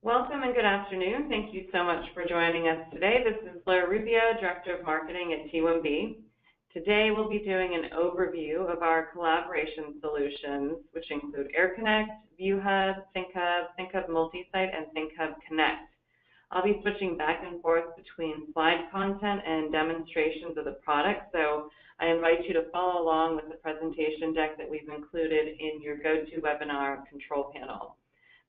Welcome and good afternoon. Thank you so much for joining us today. This is Blair Rubio, Director of Marketing at T1B. Today we'll be doing an overview of our collaboration solutions, which include AirConnect, ViewHub, ThinkHub, ThinkHub Multisite, and ThinkHub Connect. I'll be switching back and forth between slide content and demonstrations of the product, so I invite you to follow along with the presentation deck that we've included in your GoToWebinar control panel.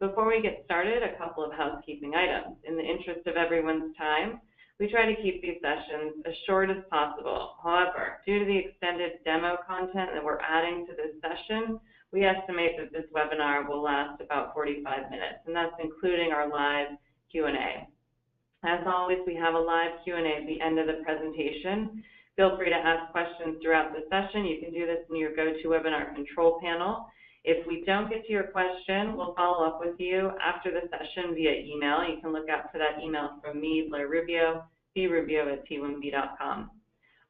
Before we get started, a couple of housekeeping items. In the interest of everyone's time, we try to keep these sessions as short as possible. However, due to the extended demo content that we're adding to this session, we estimate that this webinar will last about 45 minutes, and that's including our live Q&A. As always, we have a live Q&A at the end of the presentation. Feel free to ask questions throughout the session. You can do this in your GoToWebinar control panel. If we don't get to your question, we'll follow up with you after the session via email. You can look out for that email from me, Blair Rubio, brubio@t1b.com.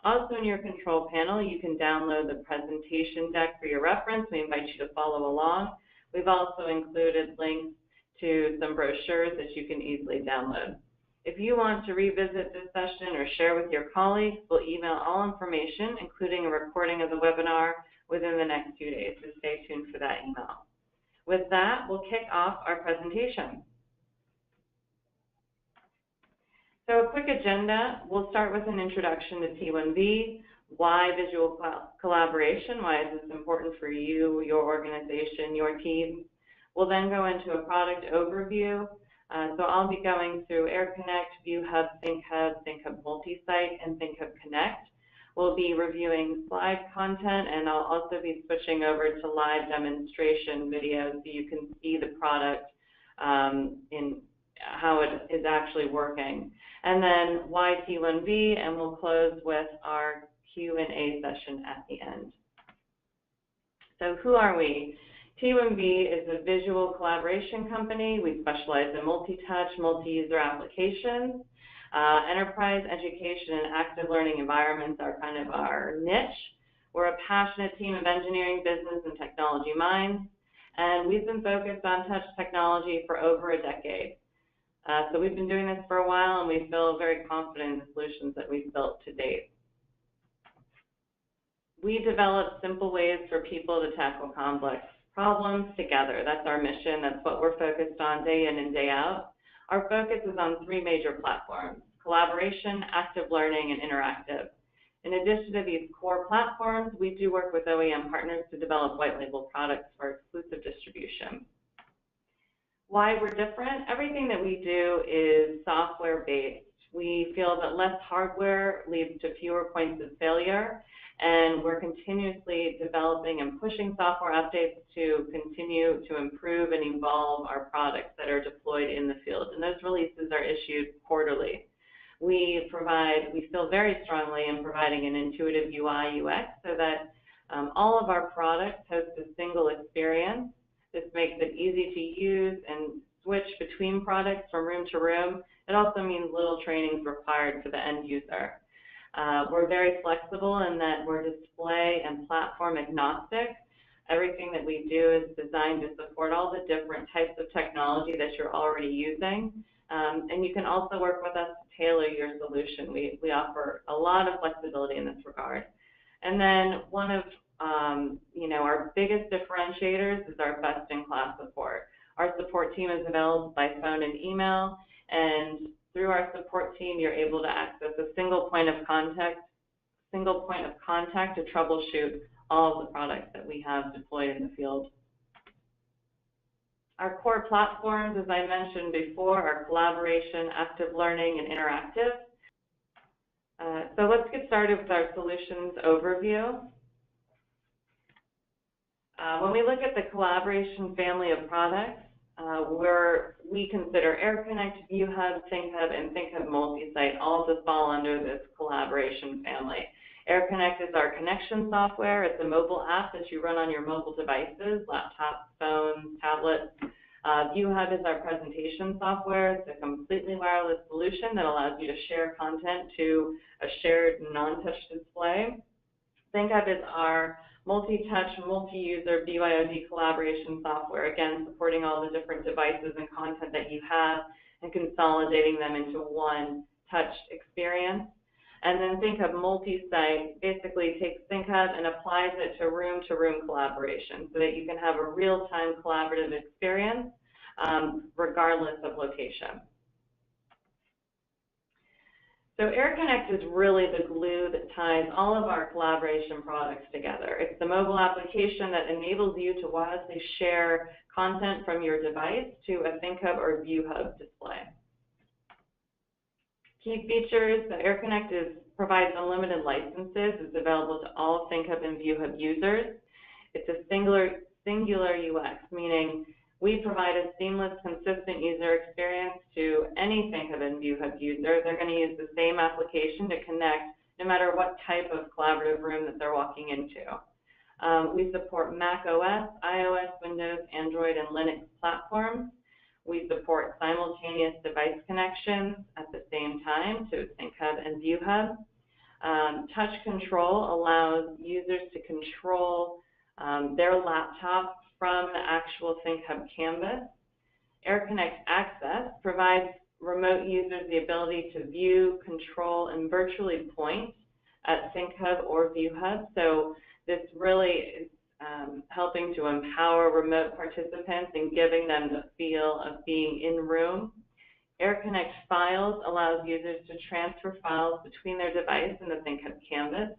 Also in your control panel, you can download the presentation deck for your reference. We invite you to follow along. We've also included links to some brochures that you can easily download. If you want to revisit this session or share with your colleagues, we'll email all information, including a recording of the webinar, within the next 2 days, so stay tuned for that email. With that, we'll kick off our presentation. So a quick agenda. We'll start with an introduction to T1B, why visual collaboration, why is this important for you, your organization, your team. We'll then go into a product overview. So I'll be going through AirConnect, ViewHub, ThinkHub, ThinkHub Multisite, and ThinkHub Connect. We'll be reviewing slide content, and I'll also be switching over to live demonstration videos so you can see the product in how it is actually working. And then why T1B, and we'll close with our Q&A session at the end. So who are we? T1B is a visual collaboration company. We specialize in multi-touch, multi-user applications. Enterprise education and active learning environments are kind of our niche. We're a passionate team of engineering, business, and technology minds, and we've been focused on touch technology for over a decade. So we've been doing this for a while, and we feel very confident in the solutions that we've built to date. We develop simple ways for people to tackle complex problems together. That's our mission. That's what we're focused on day in and day out. Our focus is on 3 major platforms: collaboration, active learning, and interactive. In addition to these core platforms, we do work with OEM partners to develop white label products for exclusive distribution. Why we're different? Everything that we do is software-based. We feel that less hardware leads to fewer points of failure, and we're continuously developing and pushing software updates to continue to improve and evolve our products that are deployed in the field. And those releases are issued quarterly. We feel very strongly in providing an intuitive UI UX so that all of our products host a single experience. This makes it easy to use and switch between products from room to room. It also means little training is required for the end user. We're very flexible in that we're display and platform agnostic. Everything that we do is designed to support all the different types of technology that you're already using. And you can also work with us to tailor your solution. We offer a lot of flexibility in this regard. And then one of our biggest differentiators is our best-in-class support. Our support team is available by phone and email, and through our support team, you're able to access a single point of contact to troubleshoot all of the products that we have deployed in the field. Our core platforms, as I mentioned before, are collaboration, active learning, and interactive. So let's get started with our solutions overview. When we look at the collaboration family of products, we consider AirConnect, ViewHub, ThinkHub, and ThinkHub Multisite all to fall under this collaboration family. AirConnect is our connection software. It's a mobile app that you run on your mobile devices, laptops, phones, tablets. ViewHub is our presentation software. It's a completely wireless solution that allows you to share content to a shared non-touch display. ThinkHub is our multi-touch, multi-user BYOD collaboration software, again, supporting all the different devices and content that you have and consolidating them into one touch experience. And then ThinkHub Multi-Site basically takes ThinkHub and applies it to room-to-room collaboration so that you can have a real-time collaborative experience regardless of location. So AirConnect is really the glue that ties all of our collaboration products together. It's the mobile application that enables you to wirelessly share content from your device to a ThinkHub or ViewHub display. Key features: the AirConnect provides unlimited licenses. It's available to all ThinkHub and ViewHub users. It's a singular UX, meaning we provide a seamless, consistent user experience to any ThinkHub and ViewHub user. They're going to use the same application to connect no matter what type of collaborative room that they're walking into. We support Mac OS, iOS, Windows, Android, and Linux platforms. We support simultaneous device connections at the same time to ThinkHub and ViewHub. Touch control allows users to control their laptop from the actual ThinkHub canvas. AirConnect Access provides remote users the ability to view, control, and virtually point at ThinkHub or ViewHub. So this really is helping to empower remote participants and giving them the feel of being in room. AirConnect Files allows users to transfer files between their device and the ThinkHub canvas.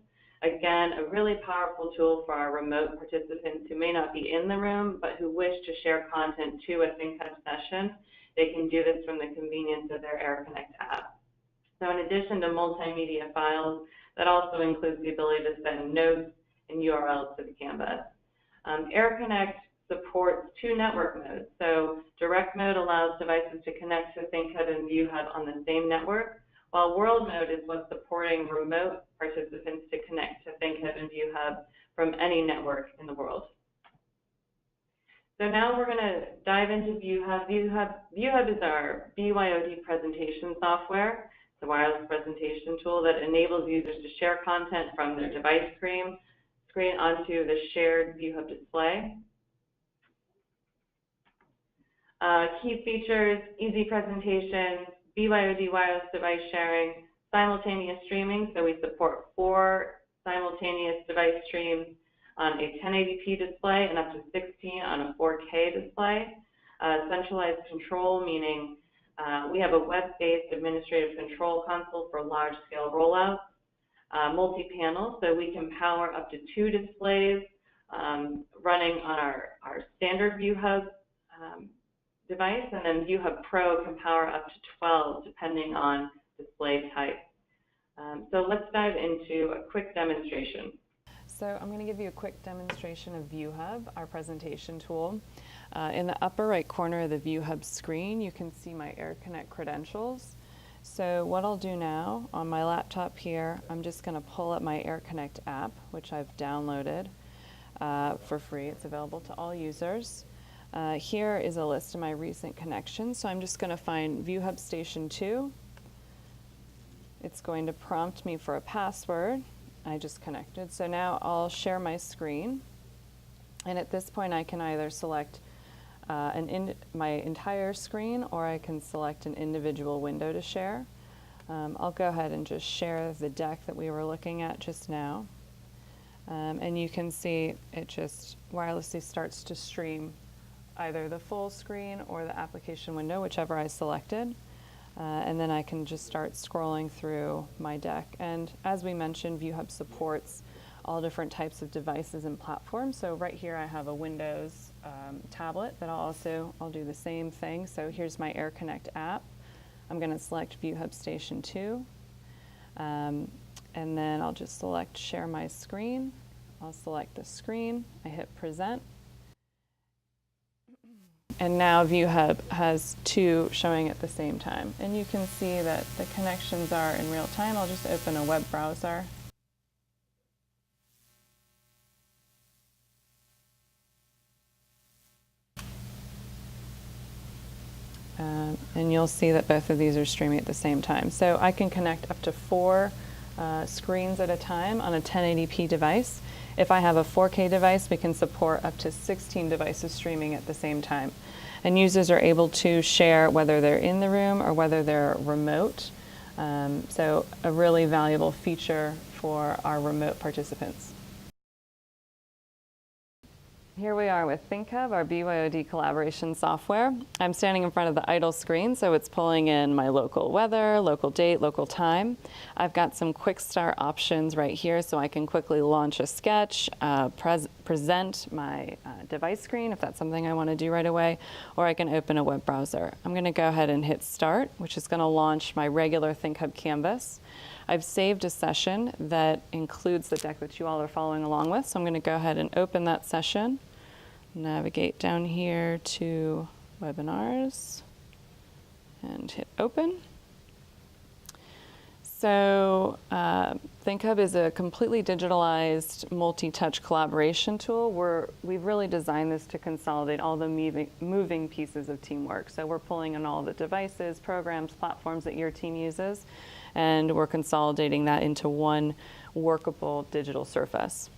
Again, a really powerful tool for our remote participants who may not be in the room, but who wish to share content to a ThinkHub session. They can do this from the convenience of their AirConnect app. So in addition to multimedia files, that also includes the ability to send notes and URLs to the canvas. AirConnect supports two network modes. So direct mode allows devices to connect to ThinkHub and ViewHub on the same network, while world mode is what's supporting remote participants to connect to ThinkHub and ViewHub from any network in the world. So now we're going to dive into ViewHub. ViewHub is our BYOD presentation software. It's a wireless presentation tool that enables users to share content from their device screen onto the shared ViewHub display. Key features: easy presentation, BYOD wireless device sharing, simultaneous streaming. So we support 4 simultaneous device streams on a 1080p display and up to 16 on a 4K display. Centralized control, meaning we have a web-based administrative control console for large-scale rollouts. Multi-panel, so we can power up to 2 displays running on our standard ViewHub device, and then ViewHub Pro can power up to 12 depending on display type. So let's dive into a quick demonstration. So I'm going to give you a quick demonstration of ViewHub, our presentation tool. In the upper right corner of the ViewHub screen, you can see my AirConnect credentials. So what I'll do now on my laptop here, I'm just going to pull up my AirConnect app, which I've downloaded for free. It's available to all users. Here is a list of my recent connections. So I'm just going to find ViewHub Station 2. It's going to prompt me for a password. I just connected. So now I'll share my screen. And at this point, I can either select my entire screen, or I can select an individual window to share. I'll go ahead and just share the deck that we were looking at just now. And you can see it just wirelessly starts to stream either the full screen or the application window, whichever I selected. And then I can just start scrolling through my deck. And as we mentioned, ViewHub supports all different types of devices and platforms. So right here I have a Windows tablet that I'll do the same thing. So here's my AirConnect app. I'm going to select ViewHub Station 2. And then I'll just select Share My Screen. I'll select the screen. I hit Present. And now ViewHub has 2 showing at the same time. And you can see that the connections are in real time. I'll just open a web browser. And you'll see that both of these are streaming at the same time. So I can connect up to 4 screens at a time on a 1080p device. If I have a 4K device, we can support up to 16 devices streaming at the same time. And users are able to share whether they're in the room or whether they're remote. So a really valuable feature for our remote participants. Here we are with ThinkHub, our BYOD collaboration software. I'm standing in front of the idle screen, so it's pulling in my local weather, local date, local time. I've got some quick start options right here, so I can quickly launch a sketch, present my device screen if that's something I want to do right away, or I can open a web browser. I'm going to go ahead and hit start, which is going to launch my regular ThinkHub canvas. I've saved a session that includes the deck that you all are following along with, so I'm going to go ahead and open that session, navigate down here to webinars, and hit open. So ThinkHub is a completely digitalized multi-touch collaboration tool. We've really designed this to consolidate all the moving pieces of teamwork. So we're pulling in all the devices, programs, platforms that your team uses, and we're consolidating that into one workable digital surface.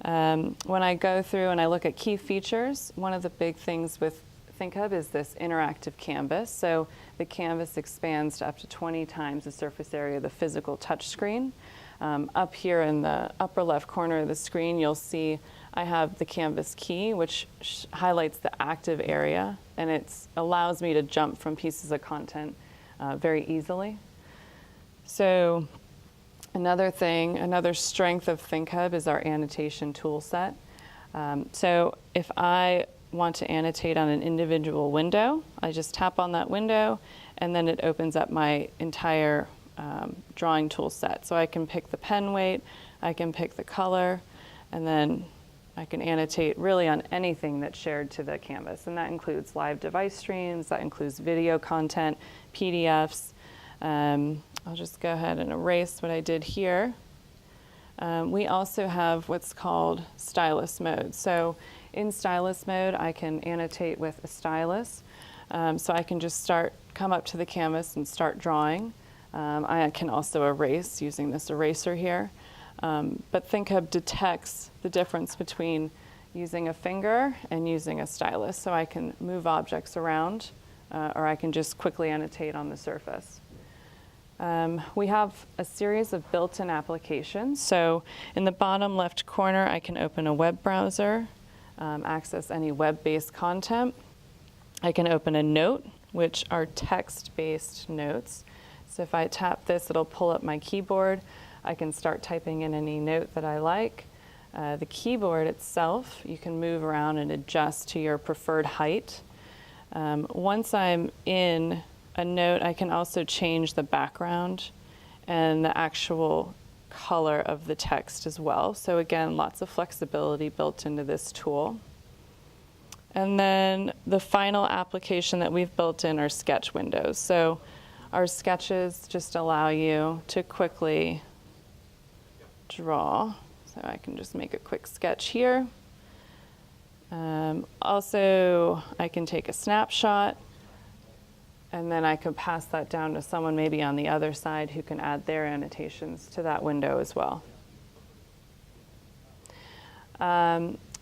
When I go through and I look at key features, one of the big things with ThinkHub is this interactive canvas. So the canvas expands to up to 20 times the surface area of the physical touch screen. Up here in the upper left corner of the screen, you'll see I have the canvas key, which highlights the active area, and it allows me to jump from pieces of content very easily. So another strength of ThinkHub is our annotation tool set. So if I want to annotate on an individual window, I just tap on that window, and then it opens up my entire drawing tool set. So I can pick the pen weight, I can pick the color, and then I can annotate really on anything that's shared to the canvas. And that includes live device streams, that includes video content, PDFs. I'll just go ahead and erase what I did here. We also have what's called stylus mode. So in stylus mode, I can annotate with a stylus. So I can just come up to the canvas and start drawing. I can also erase using this eraser here. But ThinkHub detects the difference between using a finger and using a stylus. So I can move objects around, or I can just quickly annotate on the surface. We have a series of built-in applications. So in the bottom left corner, I can open a web browser, access any web-based content. I can open a note, which are text-based notes. So if I tap this, it'll pull up my keyboard. I can start typing in any note that I like. The keyboard itself, you can move around and adjust to your preferred height. Once I'm in a note, I can also change the background and the actual color of the text as well. So again, lots of flexibility built into this tool. And then the final application that we've built in are sketch windows. So our sketches just allow you to quickly draw. So I can just make a quick sketch here. Also, I can take a snapshot, and then I could pass that down to someone maybe on the other side who can add their annotations to that window as well.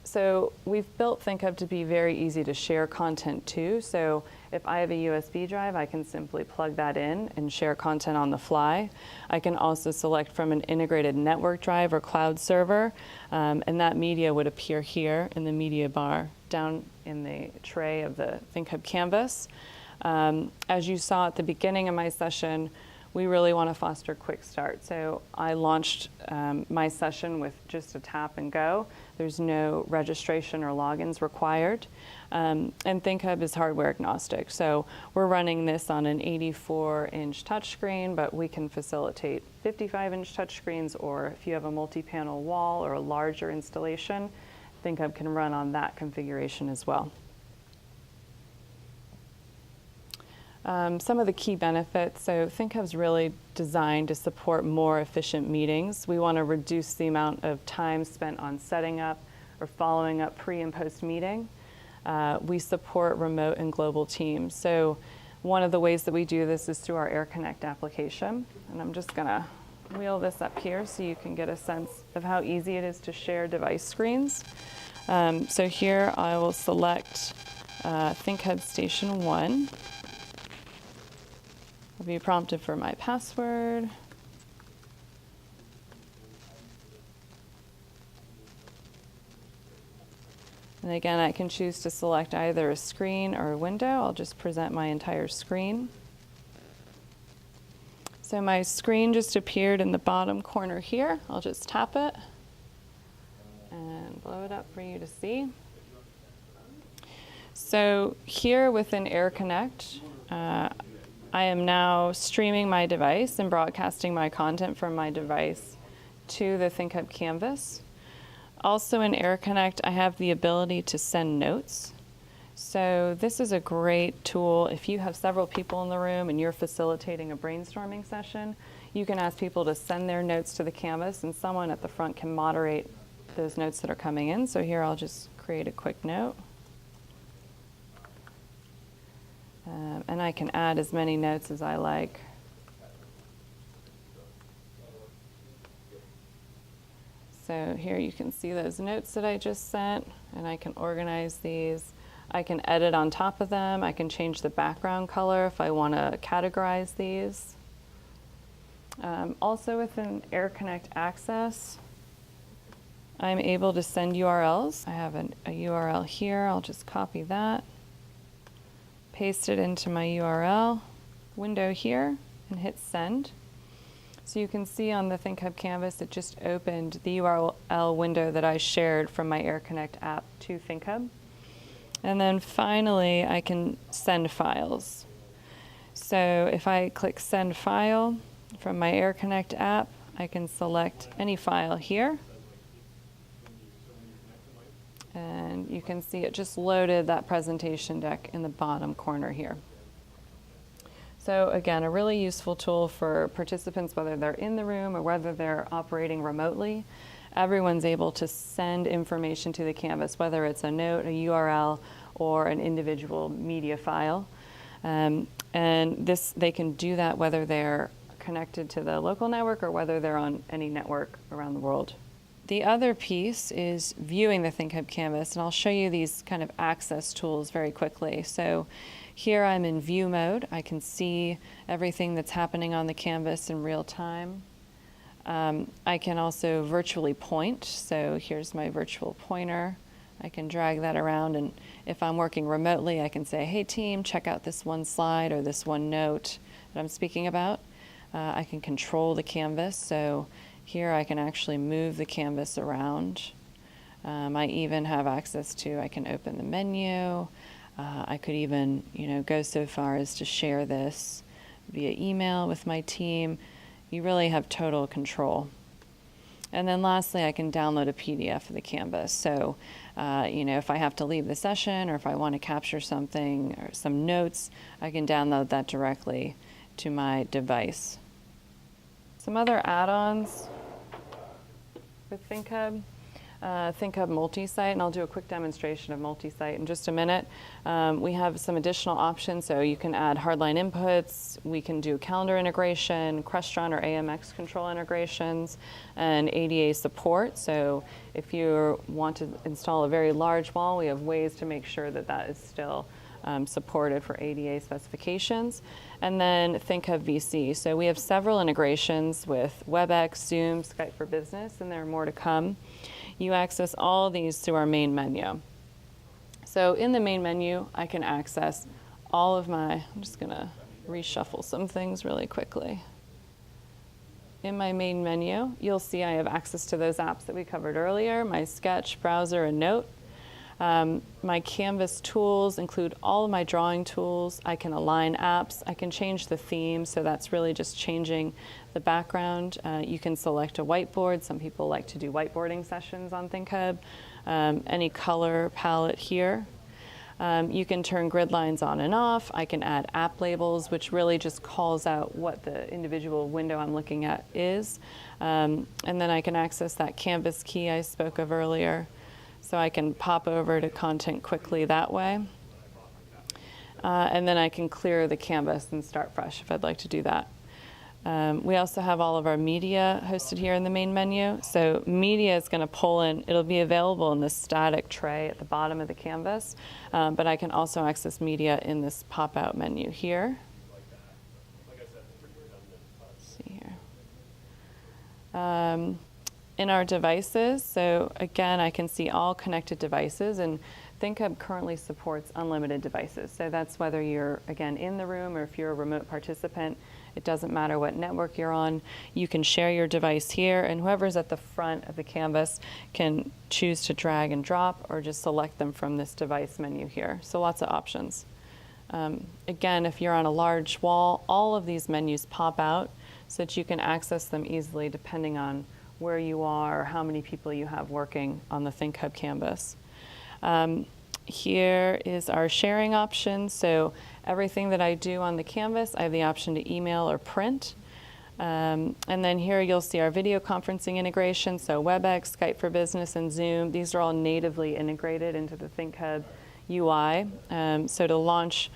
So we've built ThinkHub to be very easy to share content to. So if I have a USB drive, I can simply plug that in and share content on the fly. I can also select from an integrated network drive or cloud server, and that media would appear here in the media bar down in the tray of the ThinkHub canvas. As you saw at the beginning of my session, we really want to foster quick start. So I launched my session with just a tap and go. There's no registration or logins required. And ThinkHub is hardware agnostic. So we're running this on an 84-inch touchscreen, but we can facilitate 55-inch touchscreens, or if you have a multi-panel wall or a larger installation, ThinkHub can run on that configuration as well. Some of the key benefits, so ThinkHub's really designed to support more efficient meetings. We want to reduce the amount of time spent on setting up or following up pre and post meeting. We support remote and global teams. So one of the ways that we do this is through our AirConnect application. And I'm just going to wheel this up here so you can get a sense of how easy it is to share device screens. So here I will select ThinkHub Station 1. I'll be prompted for my password. And again, I can choose to select either a screen or a window. I'll just present my entire screen. So my screen just appeared in the bottom corner here. I'll just tap it and blow it up for you to see. So here within AirConnect, I am now streaming my device and broadcasting my content from my device to the ThinkHub canvas. Also in AirConnect, I have the ability to send notes. So this is a great tool. If you have several people in the room and you're facilitating a brainstorming session, you can ask people to send their notes to the canvas and someone at the front can moderate those notes that are coming in. So here I'll just create a quick note. And I can add as many notes as I like. So here you can see those notes that I just sent, and I can organize these. I can edit on top of them. I can change the background color if I want to categorize these. Also within AirConnect Access, I'm able to send URLs. I have a URL here. I'll just copy that, paste it into my URL window here, and hit send. So you can see on the ThinkHub canvas, it just opened the URL window that I shared from my AirConnect app to ThinkHub. And then finally, I can send files. So if I click send file from my AirConnect app, I can select any file here. And you can see it just loaded that presentation deck in the bottom corner here. So again, a really useful tool for participants, whether they're in the room or whether they're operating remotely. Everyone's able to send information to the canvas, whether it's a note, a URL, or an individual media file. And they can do that whether they're connected to the local network or whether they're on any network around the world. The other piece is viewing the ThinkHub canvas, and I'll show you these kind of access tools very quickly. So here I'm in view mode. I can see everything that's happening on the canvas in real time. I can also virtually point. So here's my virtual pointer. I can drag that around, and if I'm working remotely, I can say, hey team, check out this one slide or this one note that I'm speaking about. I can control the canvas. So here I can actually move the canvas around. I even have access to, I can open the menu. I could even, go so far as to share this via email with my team. You really have total control. And then lastly, I can download a PDF of the canvas. So, if I have to leave the session or if I want to capture something or some notes, I can download that directly to my device. Some other add-ons with ThinkHub. ThinkHub multi-site, and I'll do a quick demonstration of multi-site in just a minute. We have some additional options, so you can add hardline inputs, we can do calendar integration, Crestron or AMX control integrations, and ADA support. So if you want to install a very large wall, we have ways to make sure that that is still supported for ADA specifications. And then ThinkHub VC. So we have several integrations with WebEx, Zoom, Skype for Business, and there are more to come. You access all of these through our main menu. So in the main menu, I can access all of I'm just gonna reshuffle some things really quickly. In my main menu, you'll see I have access to those apps that we covered earlier, my Sketch, Browser, and Note. My Canvas tools include all of my drawing tools. I can align apps. I can change the theme, so that's really just changing the background. You can select a whiteboard. Some people like to do whiteboarding sessions on ThinkHub. Any color palette here. You can turn grid lines on and off. I can add app labels, which really just calls out what the individual window I'm looking at is. And then I can access that Canvas key I spoke of earlier. So I can pop over to content quickly that way. And then I can clear the canvas and start fresh if I'd like to do that. We also have all of our media hosted here in the main menu. So media is going to pull in, it'll be available in this static tray at the bottom of the canvas, but I can also access media in this pop-out menu here. Let's see here. In our devices, so again, I can see all connected devices, and ThinkHub currently supports unlimited devices. So that's whether you're, again, in the room or if you're a remote participant. It doesn't matter what network you're on. You can share your device here, and whoever's at the front of the canvas can choose to drag and drop or just select them from this device menu here. So lots of options. Again, if you're on a large wall, all of these menus pop out so that you can access them easily depending on where you are or how many people you have working on the ThinkHub canvas. Here is our sharing option. So everything that I do on the canvas, I have the option to email or print. And then here you'll see our video conferencing integration. So WebEx, Skype for Business, and Zoom. These are all natively integrated into the ThinkHub UI. So to launch,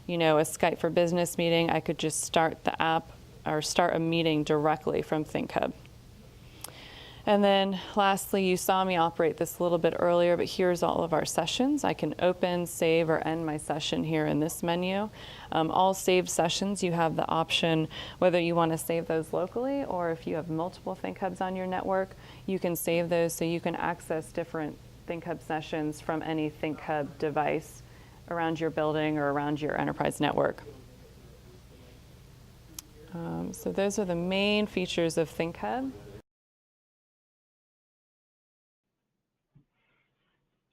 a Skype for Business meeting, I could just start the app or start a meeting directly from ThinkHub. And then lastly, you saw me operate this a little bit earlier, but here's all of our sessions. I can open, save, or end my session here in this menu. All saved sessions, you have the option whether you want to save those locally or if you have multiple ThinkHubs on your network, you can save those so you can access different ThinkHub sessions from any ThinkHub device around your building or around your enterprise network. So those are the main features of ThinkHub.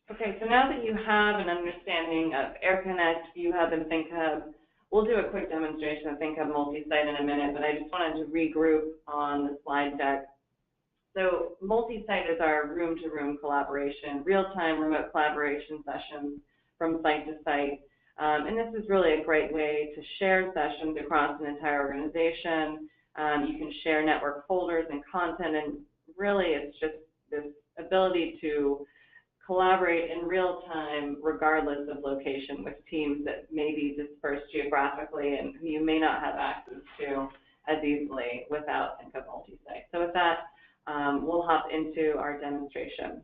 Okay, so now that you have an understanding of AirConnect, ViewHub, and ThinkHub, we'll do a quick demonstration of ThinkHub Multisite in a minute, but I just wanted to regroup on the slide deck. So Multisite is our room-to-room collaboration, real-time remote collaboration sessions from site to site. And this is really a great way to share sessions across an entire organization. You can share network folders and content, and really it's just this ability to collaborate in real time regardless of location with teams that may be dispersed geographically and who you may not have access to as easily without ThinkHub Multisite. So with that, we'll hop into our demonstration.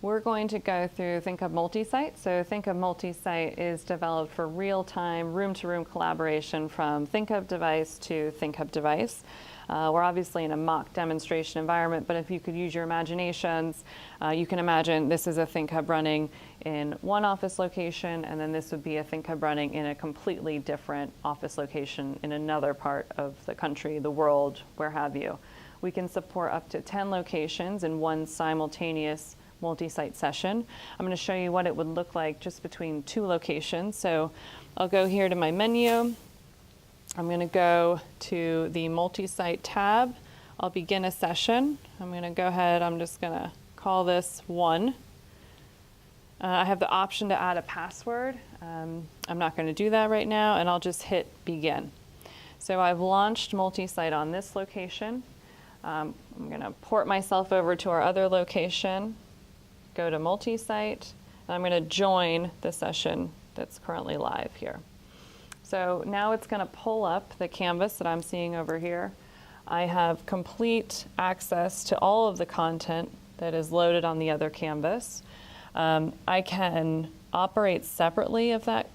We're going to go through ThinkHub Multisite. So ThinkHub Multisite is developed for real-time, room-to-room collaboration from ThinkHub device to ThinkHub device. We're obviously in a mock demonstration environment, but if you could use your imaginations, you can imagine this is a ThinkHub running in one office location, and then this would be a ThinkHub running in a completely different office location in another part of the country, the world, where have you. We can support up to 10 locations in one simultaneous multi-site session. I'm going to show you what it would look like just between two locations. So I'll go here to my menu. I'm going to go to the multi-site tab. I'll begin a session. I'm going to go ahead, I'm just going to call this 1. I have the option to add a password. I'm not going to do that right now, and I'll just hit begin. So I've launched multi-site on this location. I'm going to port myself over to our other location, go to multi-site, and I'm going to join the session that's currently live here. So now it's going to pull up the canvas that I'm seeing over here. I have complete access to all of the content that is loaded on the other canvas. I can operate separately of that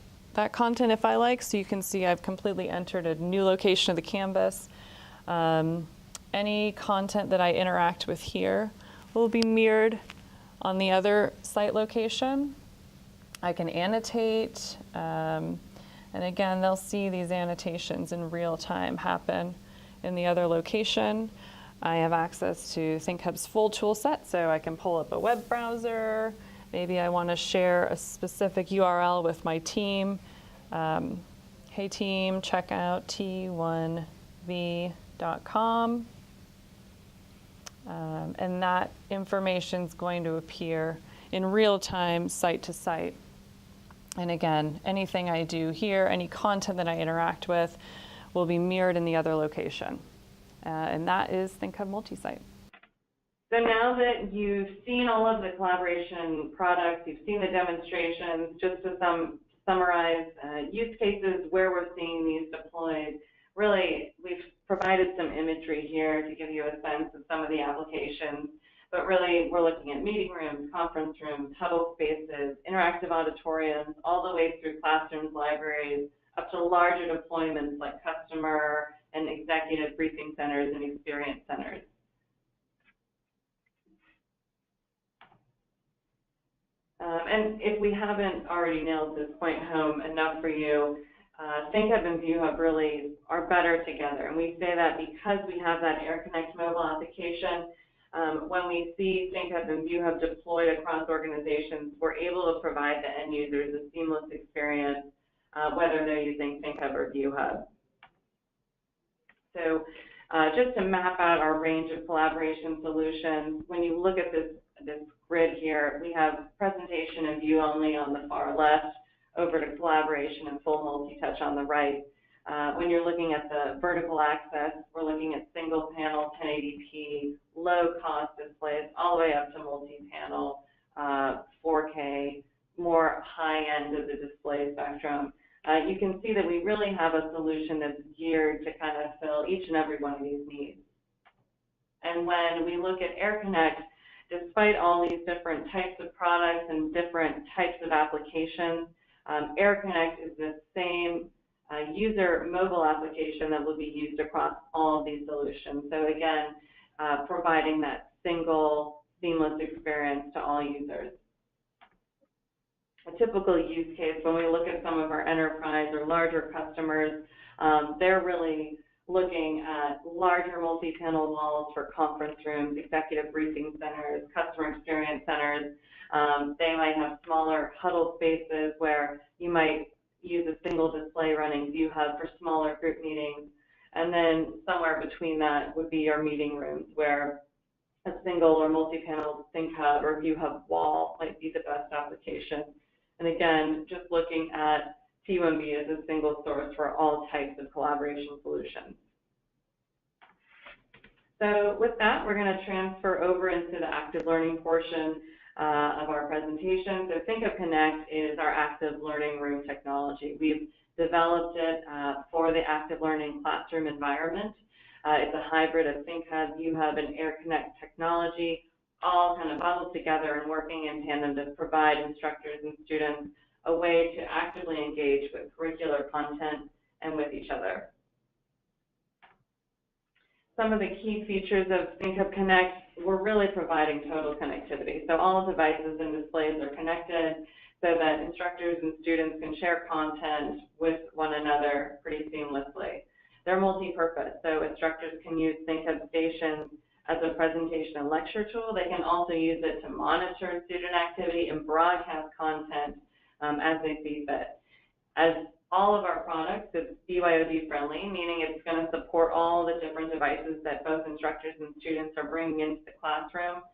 content if I like. So you can see I've completely entered a new location of the canvas. Any content that I interact with here will be mirrored on the other site location. I can annotate. And again, they'll see these annotations in real time happen in the other location. I have access to ThinkHub's full tool set, so I can pull up a web browser. Maybe I want to share a specific URL with my team. Hey team, check out t1v.com. And that information is going to appear in real time, site to site. And again, anything I do here, any content that I interact with, will be mirrored in the other location. And that is ThinkHub Multisite. So now that you've seen all of the collaboration products, you've seen the demonstrations, just to summarize use cases where we're seeing these deployed. Really, we've provided some imagery here to give you a sense of some of the applications, but really we're looking at meeting rooms, conference rooms, huddle spaces, interactive auditoriums, all the way through classrooms, libraries, up to larger deployments like customer and executive briefing centers and experience centers. And if we haven't already nailed this point home enough for you, ThinkHub and ViewHub really are better together. And we say that because we have that AirConnect mobile application. When we see ThinkHub and ViewHub deployed across organizations, we're able to provide the end users a seamless experience, whether they're using ThinkHub or ViewHub. So just to map out our range of collaboration solutions, when you look at this grid here, we have presentation and view only on the far left, over to collaboration and full multi-touch on the right. When you're looking at the vertical access, we're looking at single panel 1080p, low cost displays, all the way up to multi-panel 4K, more high end of the display spectrum. You can see that we really have a solution that's geared to kind of fill each and every one of these needs. And when we look at AirConnect, despite all these different types of products and different types of applications, AirConnect is the same user mobile application that will be used across all of these solutions. So again, providing that single seamless experience to all users. A typical use case, when we look at some of our enterprise or larger customers, they're really looking at larger multi-panel walls for conference rooms, executive briefing centers, customer experience centers. They might have smaller huddle spaces where you might use a single display running ViewHub for smaller group meetings. And then somewhere between that would be your meeting rooms, where a single or multi-panel ThinkHub or ViewHub wall might be the best application. And again, just looking at T1B as a single source for all types of collaboration solutions. So with that, we're going to transfer over into the active learning portion of our presentation. So ThinkHub Connect is our active learning room technology. We've developed it for the active learning classroom environment. It's a hybrid of ThinkHub, ViewHub, and AirConnect technology, all kind of bundled together and working in tandem to provide instructors and students a way to actively engage with curricular content and with each other. Some of the key features of ThinkHub Connect, we're really providing total connectivity. So all devices and displays are connected so that instructors and students can share content with one another pretty seamlessly. They're multi-purpose, so instructors can use ThinkHub Stations as a presentation and lecture tool. They can also use it to monitor student activity and broadcast content as they see fit. As all of our products, it's BYOD friendly, meaning it's going to support all the different devices that both instructors and students are bringing into the classroom.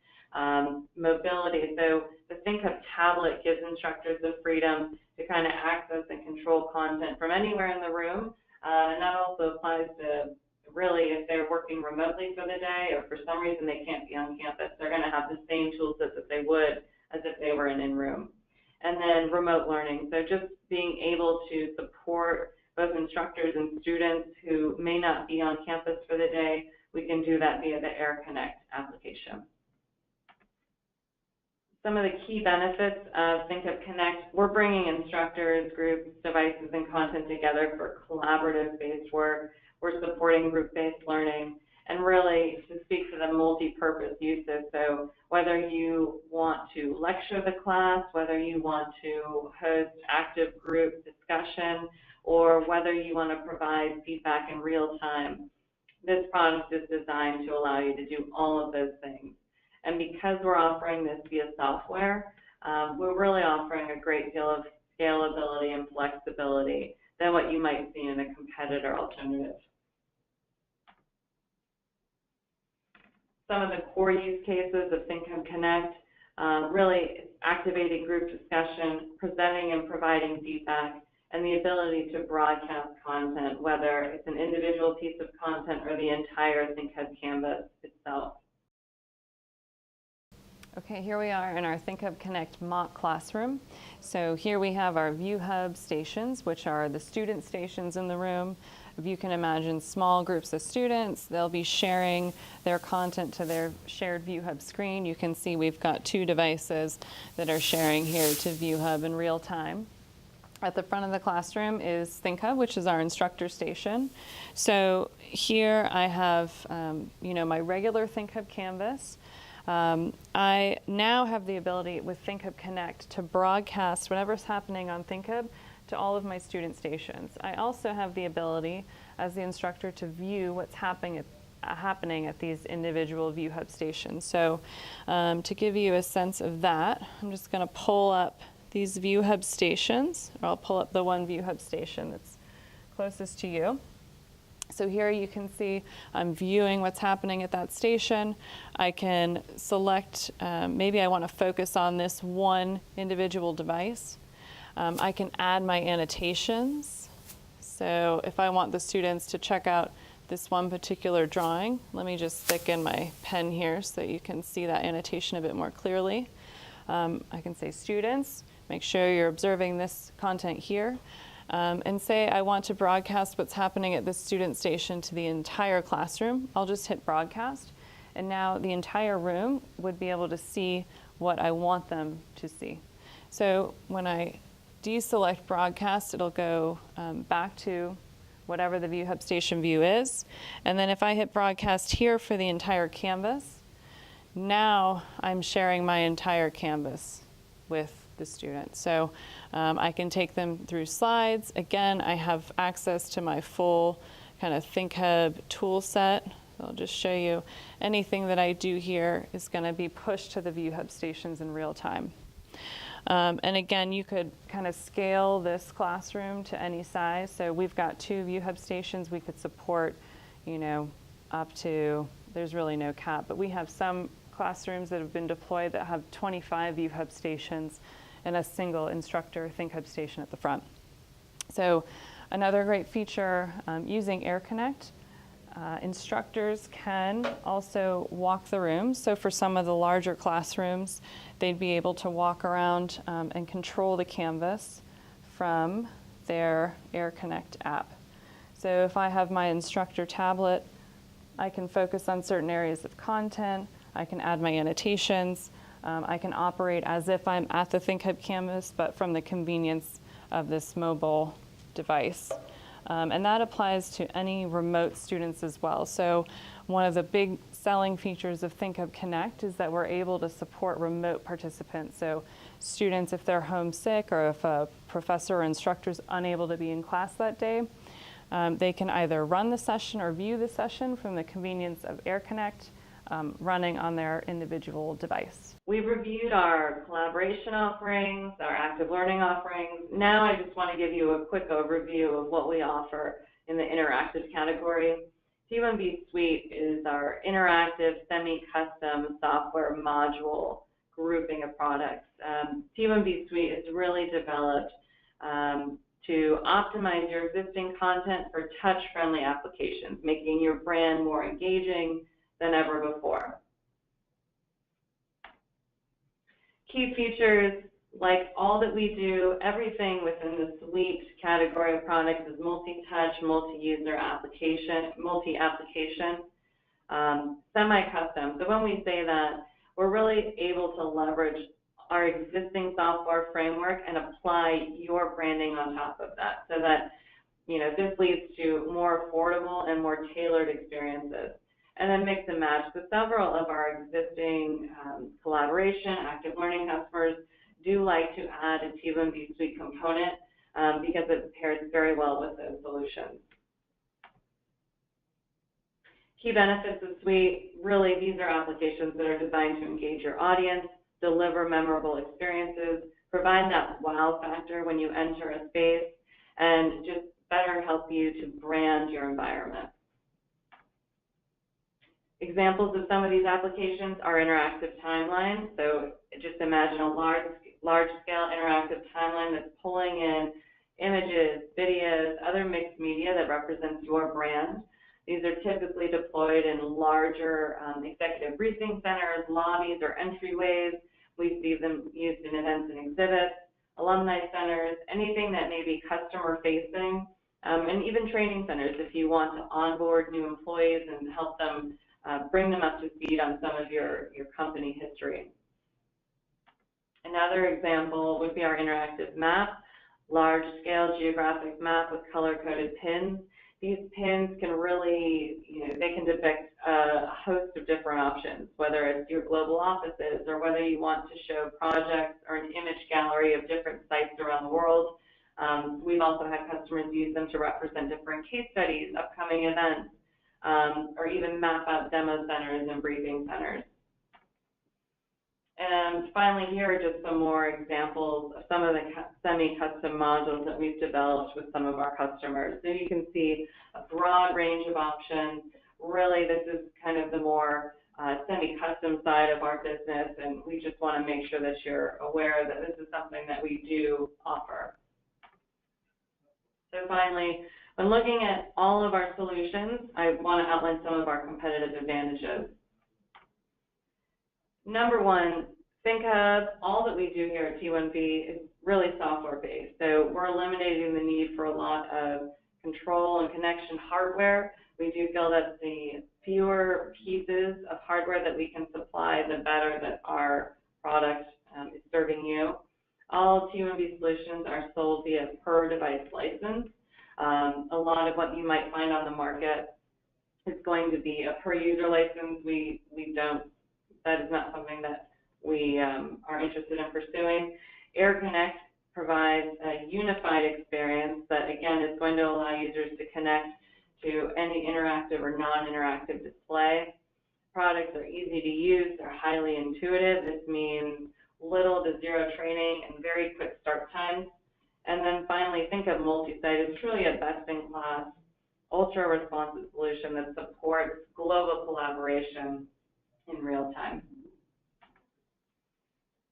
Mobility, so the ThinkHub tablet gives instructors the freedom to kind of access and control content from anywhere in the room, and that also applies to really if they're working remotely for the day or for some reason they can't be on campus, they're going to have the same tool set that they would as if they were in-room. And then remote learning, so just being able to support both instructors and students who may not be on campus for the day, we can do that via the AirConnect application. Some of the key benefits of ThinkHub Connect, we're bringing instructors, groups, devices, and content together for collaborative-based work. We're supporting group-based learning, and really to speak to the multi-purpose uses. So whether you want to lecture the class, whether you want to host active group discussion, or whether you want to provide feedback in real time, this product is designed to allow you to do all of those things. And because we're offering this via software, we're really offering a great deal of scalability and flexibility than what you might see in a competitor alternative. Some of the core use cases of ThinkHub Connect, really activating group discussion, presenting and providing feedback, and the ability to broadcast content, whether it's an individual piece of content or the entire ThinkHub canvas itself. Okay, here we are in our ThinkHub Connect mock classroom. So here we have our ViewHub stations, which are the student stations in the room. If you can imagine small groups of students, they'll be sharing their content to their shared ViewHub screen. You can see we've got 2 devices that are sharing here to ViewHub in real time. At the front of the classroom is ThinkHub, which is our instructor station. So here I have, my regular ThinkHub Canvas. I now have the ability with ThinkHub Connect to broadcast whatever's happening on ThinkHub to all of my student stations. I also have the ability as the instructor to view what's happening at these individual ViewHub stations. So to give you a sense of that, I'm just going to pull up these ViewHub stations, or I'll pull up the one ViewHub station that's closest to you. So here you can see I'm viewing what's happening at that station. I can select, maybe I want to focus on this one individual device. I can add my annotations. So if I want the students to check out this one particular drawing, let me just stick in my pen here so you can see that annotation a bit more clearly. I can say students, make sure you're observing this content here. And say I want to broadcast what's happening at this student station to the entire classroom. I'll just hit broadcast, and now the entire room would be able to see what I want them to see. So when I deselect broadcast, it'll go back to whatever the ViewHub station view is. And then if I hit broadcast here for the entire canvas, now I'm sharing my entire canvas with the student. So I can take them through slides. Again, I have access to my full kind of ThinkHub tool set. I'll just show you anything that I do here is going to be pushed to the ViewHub stations in real time. And again, you could kind of scale this classroom to any size. So we've got 2 ViewHub stations. We could support, up to, there's really no cap, but we have some classrooms that have been deployed that have 25 ViewHub stations and a single instructor ThinkHub station at the front. So another great feature using AirConnect, instructors can also walk the room. So for some of the larger classrooms, they'd be able to walk around and control the canvas from their AirConnect app. So if I have my instructor tablet, I can focus on certain areas of content. I can add my annotations. I can operate as if I'm at the ThinkHub canvas, but from the convenience of this mobile device. And that applies to any remote students as well. So one of the big selling features of ThinkHub Connect is that we're able to support remote participants. So students, if they're homesick or if a professor or instructor is unable to be in class that day, they can either run the session or view the session from the convenience of AirConnect, running on their individual device. We've reviewed our collaboration offerings, our active learning offerings. Now I just want to give you a quick overview of what we offer in the interactive category. T1B Suite is our interactive, semi-custom software module grouping of products. T1B Suite is really developed to optimize your existing content for touch-friendly applications, making your brand more engaging than ever before. Key features, like all that we do, everything within the Suite category of products is multi-touch, multi-user application, multi-application, semi-custom. So when we say that, we're really able to leverage our existing software framework and apply your branding on top of that, so that this leads to more affordable and more tailored experiences. And then mix and match. So several of our existing collaboration, active learning customers do like to add a T1B Suite component because it pairs very well with those solutions. Key benefits of Suite, really these are applications that are designed to engage your audience, deliver memorable experiences, provide that wow factor when you enter a space, and just better help you to brand your environment. Examples of some of these applications are interactive timelines. So just imagine a large-scale interactive timeline that's pulling in images, videos, other mixed media that represents your brand. These are typically deployed in larger executive briefing centers, lobbies, or entryways. We see them used in events and exhibits, alumni centers, anything that may be customer-facing, and even training centers if you want to onboard new employees and help them bring them up to speed on some of your company history. Another example would be our interactive map, large-scale geographic map with color-coded pins. These pins can really, they can depict a host of different options, whether it's your global offices or whether you want to show projects or an image gallery of different sites around the world. We've also had customers use them to represent different case studies, upcoming events, or even map out demo centers and briefing centers. And finally, here are just some more examples of some of the semi-custom modules that we've developed with some of our customers. So you can see a broad range of options. Really, this is kind of the more semi-custom side of our business, and we just want to make sure that you're aware that this is something that we do offer. So finally, when looking at all of our solutions, I want to outline some of our competitive advantages. Number one, ThinkHub, all that we do here at T1B is really software-based. So we're eliminating the need for a lot of control and connection hardware. We do feel that the fewer pieces of hardware that we can supply, the better that our product is serving you. All T1B solutions are sold via per device license. A lot of what you might find on the market is going to be a per user license. That is not something that we are interested in pursuing. AirConnect provides a unified experience that, again, is going to allow users to connect to any interactive or non-interactive display. Products are easy to use, they're highly intuitive. This means little to zero training and very quick start times. And then finally, ThinkHub Multi-Site is truly a best-in-class, ultra-responsive solution that supports global collaboration in real time.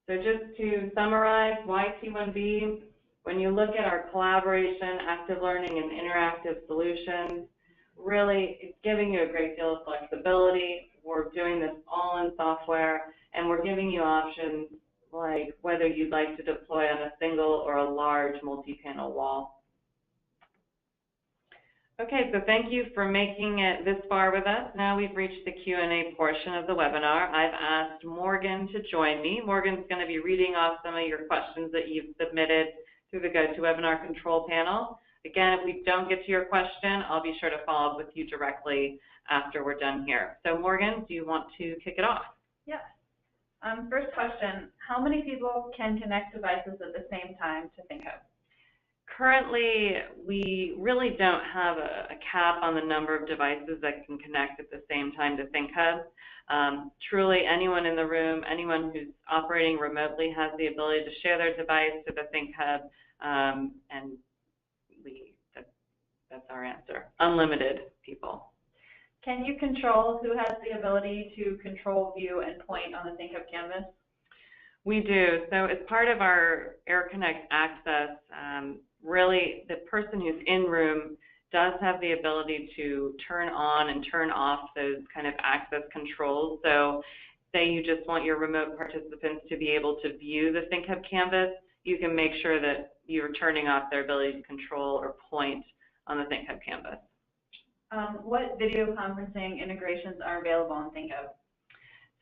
So just to summarize, why T1B? When you look at our collaboration, active learning, and interactive solutions, really it's giving you a great deal of flexibility. We're doing this all in software, and we're giving you options like whether you'd like to deploy on a single or a large multi-panel wall. Okay, so thank you for making it this far with us. Now we've reached the Q&A portion of the webinar. I've asked Morgan to join me. Morgan's going to be reading off some of your questions that you've submitted through the GoToWebinar control panel. Again, if we don't get to your question, I'll be sure to follow up with you directly after we're done here. So Morgan, do you want to kick it off? Yes. First question, how many people can connect devices at the same time to ThinkHub? Currently, we really don't have a cap on the number of devices that can connect at the same time to ThinkHub. Truly, anyone in the room, anyone who's operating remotely has the ability to share their device to the ThinkHub, and that's our answer. Unlimited people. Can you control who has the ability to control, view, and point on the ThinkHub canvas? We do. So as part of our AirConnect access, really the person who's in room does have the ability to turn on and turn off those kind of access controls. So say you just want your remote participants to be able to view the ThinkHub canvas, you can make sure that you're turning off their ability to control or point on the ThinkHub canvas. What video conferencing integrations are available on ThinkHub?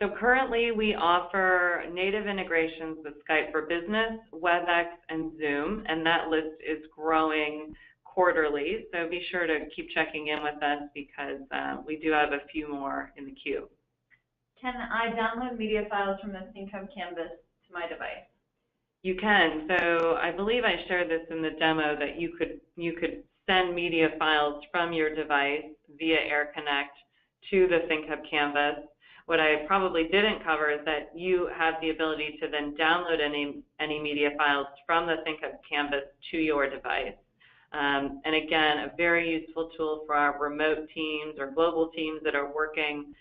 So currently we offer native integrations with Skype for Business, WebEx, and Zoom, and that list is growing quarterly. So be sure to keep checking in with us because we do have a few more in the queue. Can I download media files from the ThinkHub canvas to my device? You can. So I believe I shared this in the demo that you could send media files from your device via AirConnect to the ThinkHub canvas. What I probably didn't cover is that you have the ability to then download any media files from the ThinkHub canvas to your device. And again, a very useful tool for our remote teams or global teams that are working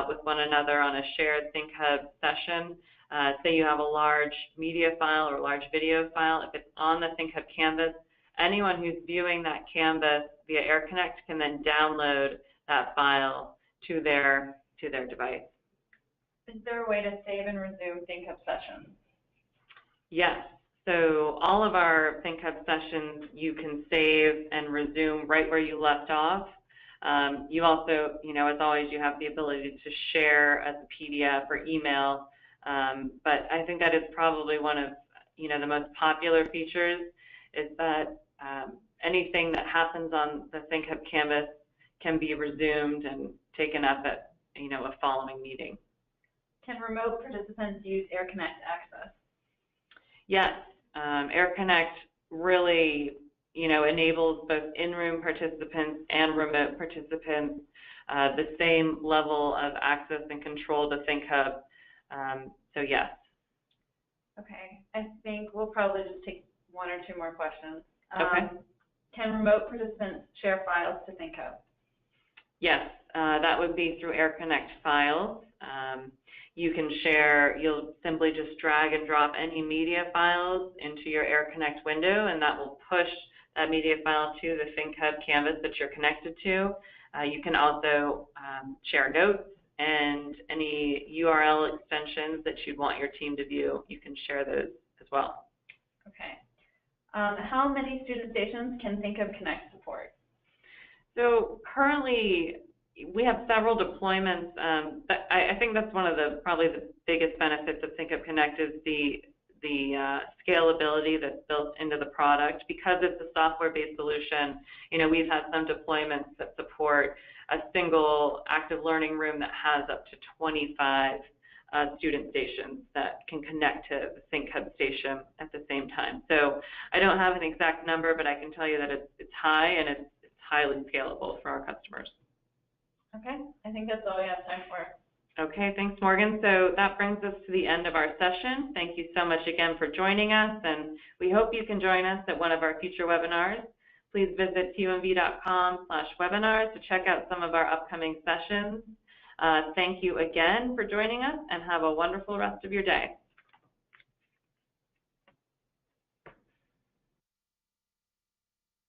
with one another on a shared ThinkHub session. Say you have a large media file or a large video file, if it's on the ThinkHub canvas, anyone who's viewing that canvas via AirConnect can then download that file to their device. Is there a way to save and resume ThinkHub sessions? Yes. So all of our ThinkHub sessions you can save and resume right where you left off. You also, as always, you have the ability to share as a PDF or email. But I think that is probably one of, the most popular features is that anything that happens on the ThinkHub Canvas can be resumed and taken up at, a following meeting. Can remote participants use AirConnect access? Yes, AirConnect really, enables both in-room participants and remote participants the same level of access and control to ThinkHub. So yes. Okay, I think we'll probably just take one or two more questions. Okay. Can remote participants share files to ThinkHub? Yes, that would be through AirConnect files. You can share, you'll simply just drag and drop any media files into your AirConnect window, and that will push that media file to the ThinkHub Canvas that you're connected to. You can also share notes and any URL extensions that you'd want your team to view. You can share those as well. Okay. How many student stations can ThinkHub Connect support? So currently, we have several deployments. But I think that's one of probably the biggest benefits of ThinkHub Connect is the scalability that's built into the product. Because it's a software-based solution, we've had some deployments that support a single active learning room that has up to 25 student stations that can connect to the ThinkHub station at the same time. So I don't have an exact number, but I can tell you that it's high and it's highly scalable for our customers. Okay, I think that's all we have time for. Okay, thanks, Morgan. So that brings us to the end of our session. Thank you so much again for joining us, and we hope you can join us at one of our future webinars. Please visit TUMB.com/webinars to check out some of our upcoming sessions. Thank you again for joining us, and have a wonderful rest of your day.